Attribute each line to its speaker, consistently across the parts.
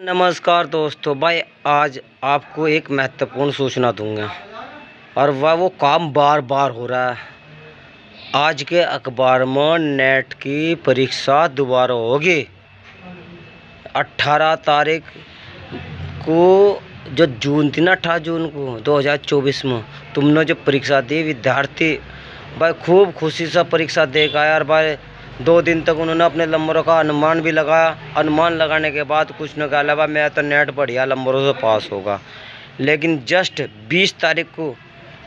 Speaker 1: नमस्कार दोस्तों, भाई आज आपको एक महत्वपूर्ण सूचना दूंगा और वो काम बार बार हो रहा है। आज के अखबार में नेट की परीक्षा दोबारा होगी। 18 तारीख को जो जून थी ना, 18 जून को 2024 में तुमने जो परीक्षा दी, विद्यार्थी भाई खूब खुशी से परीक्षा दे गया यार। भाई 2 दिन तक उन्होंने अपने नंबरों का अनुमान भी लगाया। अनुमान लगाने के बाद कुछ न कहा, भाई मैं तो नेट बढ़िया नंबरों से पास होगा। लेकिन जस्ट 20 तारीख को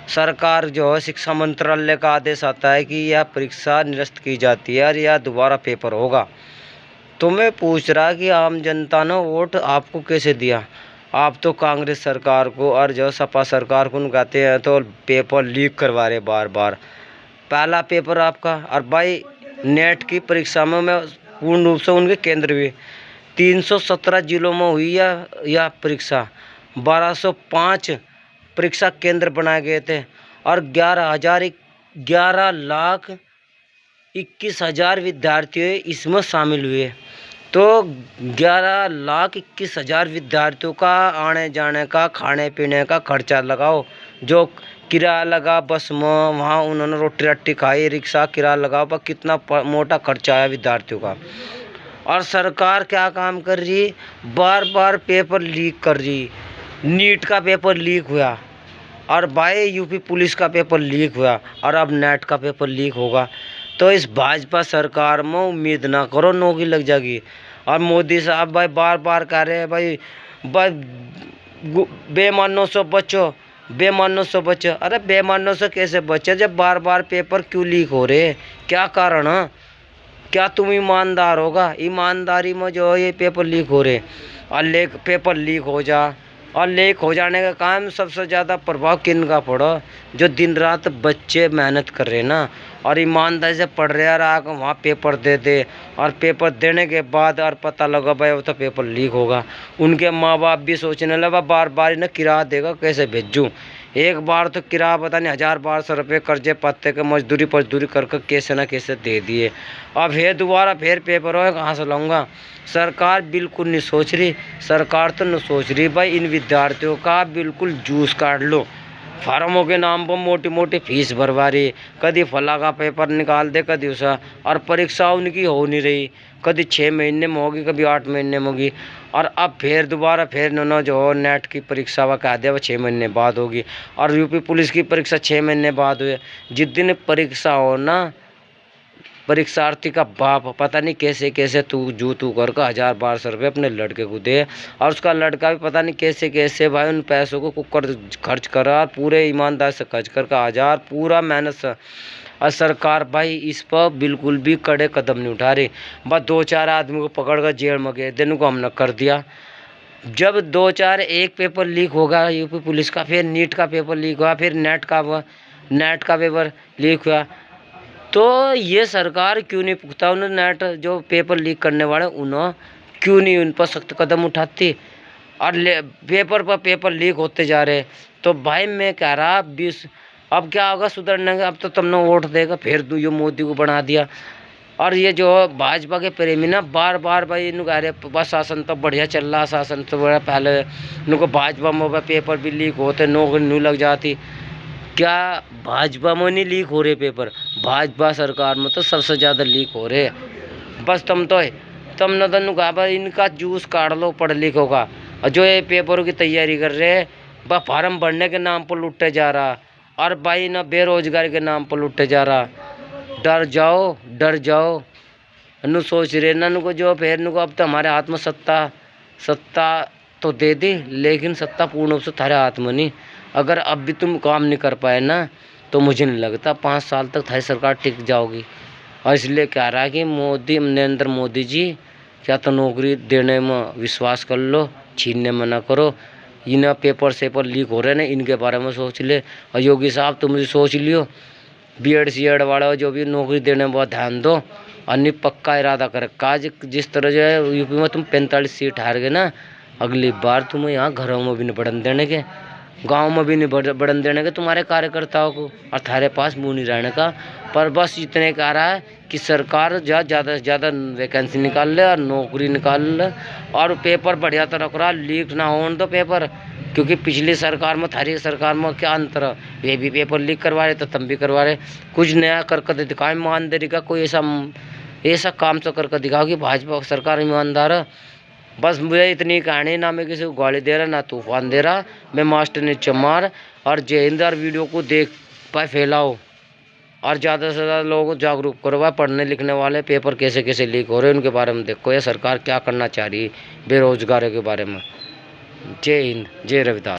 Speaker 1: सरकार जो है, शिक्षा मंत्रालय का आदेश आता है कि यह परीक्षा निरस्त की जाती है और यह दोबारा पेपर होगा। तो मैं पूछ रहा कि आम जनता ने वोट आपको कैसे दिया? आप तो कांग्रेस सरकार को और जो सपा सरकार को कहते हैं तो पेपर लीक करवा रहे बार बार। पहला पेपर आपका, और भाई नेट की परीक्षा में मैं पूर्ण रूप से उनके केंद्र भी 317 जिलों में हुई यह परीक्षा। 1205 परीक्षा केंद्र बनाए गए थे और 11,21,000 विद्यार्थी इसमें शामिल हुए। तो 11,21,000 विद्यार्थियों का आने जाने का, खाने पीने का खर्चा लगाओ। जो किराया लगा बस में, वहाँ उन्होंने रोटी रट्टी खाई, रिक्शा किराया लगाओ, पर कितना मोटा खर्चा आया विद्यार्थियों का। और सरकार क्या काम कर रही, बार बार पेपर लीक कर रही। नीट का पेपर लीक हुआ और भाई यूपी पुलिस का पेपर लीक हुआ और अब नेट का पेपर लीक होगा। तो इस भाजपा सरकार में उम्मीद ना करो नौकरी लग जाएगी। और मोदी साहब भाई बार बार कह रहे हैं, भाई बेईमानों से बचो, बेईमानों से बचो। अरे बेईमानों से कैसे बचे जब बार बार पेपर क्यों लीक हो रहे? क्या कारण है? क्या तुम ईमानदार होगा? ईमानदारी में जो ये पेपर लीक हो रहे और पेपर लीक हो जा, और लीक हो जाने का काम सबसे ज़्यादा प्रभाव किन का पड़ा? जो दिन रात बच्चे मेहनत कर रहे ना और ईमानदारी से पढ़ रहे हैं, आकर वहाँ पेपर दे दे और पेपर देने के बाद और पता लगा भाई वो तो पेपर लीक होगा। उनके माँ बाप भी सोचने लगा बार बार इन्हें किराया देगा कैसे भेजूँ। एक बार तो किराया पता नहीं 1000-1200 रुपये कर्जे पत्ते के मजदूरी करके कैसे ना कैसे दे दिए। अब दोबारा फिर पेपर हो, कहाँ से लाऊंगा? सरकार बिल्कुल नहीं सोच रही। सरकार तो नहीं सोच रही भाई इन विद्यार्थियों का बिल्कुल जूस काट लो। फार्मों के नाम पर मोटी मोटी फीस भरवा रही, कभी फला का पेपर निकाल दे कभी उसा, और परीक्षा उनकी हो नहीं रही। कभी 6 महीने में होगी, कभी 8 महीने में होगी। और अब फिर दोबारा फिर उन्होंने जो नेट की परीक्षा वा कह दिया वो 6 महीने बाद होगी। और यूपी पुलिस की परीक्षा 6 महीने बाद हुई। जिस दिन परीक्षा हो ना, परीक्षार्थी का बाप पता नहीं कैसे कैसे तू करके 1000-1200 रुपये अपने लड़के को दे, और उसका लड़का भी पता नहीं कैसे कैसे भाई उन पैसों को कुकर खर्च करा, पूरे ईमानदार से खर्च करके 1000 पूरा मेहनत से। और सरकार भाई इस पर बिल्कुल भी कड़े कदम नहीं उठा रही। बस 2-4 आदमी को पकड़ कर जेल में गए, दिन को हमने कर दिया। जब 2-4 एक पेपर लीक होगा यूपी पुलिस का, फिर नीट का पेपर लीक हुआ, फिर नेट का पेपर लीक हुआ, तो ये सरकार क्यों नहीं पुख्ता? उन्हें नेट जो पेपर लीक करने वाले उन्होंने क्यों नहीं उन पर सख्त कदम उठाती? और पेपर पर पेपर लीक होते जा रहे। तो भाई मैं कह रहा 20 अब क्या होगा सुधरने का? अब तो तुमने वोट देगा फिर ये मोदी को बना दिया। और ये जो भाजपा के प्रेमी ना बार बार भाई इनको कह रहे बस शासन तो बढ़िया चल रहा, शासन तो बड़ा पहले इनको भाजपा में पेपर भी लीक होते, नौकरी नहीं लग जाती। क्या भाजपा में नहीं लीक हो रहे पेपर? भाजपा सरकार में तो सबसे ज़्यादा लीक हो रहे। बस तुमने तो कहा भाई इनका जूस काट लो पढ़ लिखों का। और जो ये पेपरों की तैयारी कर रहे हैं, बस फार्म भरने के नाम पर लुटे जा रहा, और भाई ना बेरोजगारी के नाम पर लुटे जा रहा। डर जाओ नु सोच रहे ना नुको जो फिर नुको अब तो हमारे हाथ में सत्ता तो दे दी, लेकिन सत्ता पूर्ण रूप से थारे हाथ में नहीं। अगर अब भी तुम काम नहीं कर पाए ना, तो मुझे नहीं लगता 5 साल तक थारी सरकार टिक जाओगी। और इसलिए कह रहा है कि नरेंद्र मोदी जी, क्या तो नौकरी देने में विश्वास कर लो, छीनने में ना करो। इन पेपर लीक हो रहे ना, इनके बारे में सोच ले। और योगी साहब तुम भी सोच लियो, BEd CEd वाले जो भी नौकरी देने में बहुत ध्यान दो। और नहीं पक्का इरादा कर काज जिस तरह जो है यूपी में तुम 45 सीट हार गए ना, अगली बार तुम्हें यहाँ घरों में भी नहीं पड़न देने के। गांव में भी नहीं बढ़न देने का तुम्हारे कार्यकर्ताओं को, और थारे पास मुँह नहीं रहने का। पर बस इतने कह रहा है कि सरकार ज़्यादा से ज़्यादा वैकेंसी निकाल ले और नौकरी निकाल ले, और पेपर बढ़िया तरह करा, लीक ना हो तो पेपर। क्योंकि पिछली सरकार में थारी सरकार में क्या अंतर है, ये भी पेपर लीक करवा रहे तो तुम भी करवा रहे। कुछ नया करके दिखाओ ईमानदारी का, कोई ऐसा काम तो करके दिखाओ कि भाजपा सरकार ईमानदार है। बस मुझे इतनी कहानी, ना मैं किसी को गाली दे रहा ना तूफान दे रहा, मैं मास्टर ने चमार। और जय हिंद। और वीडियो को देख पाए फैलाओ और ज़्यादा से ज़्यादा लोगों को जागरूक करो। पढ़ने लिखने वाले पेपर कैसे कैसे लीक हो रहे हैं उनके बारे में देखो, ये सरकार क्या करना चाह रही है बेरोजगारों के बारे में। जय हिंद, जय रविदास।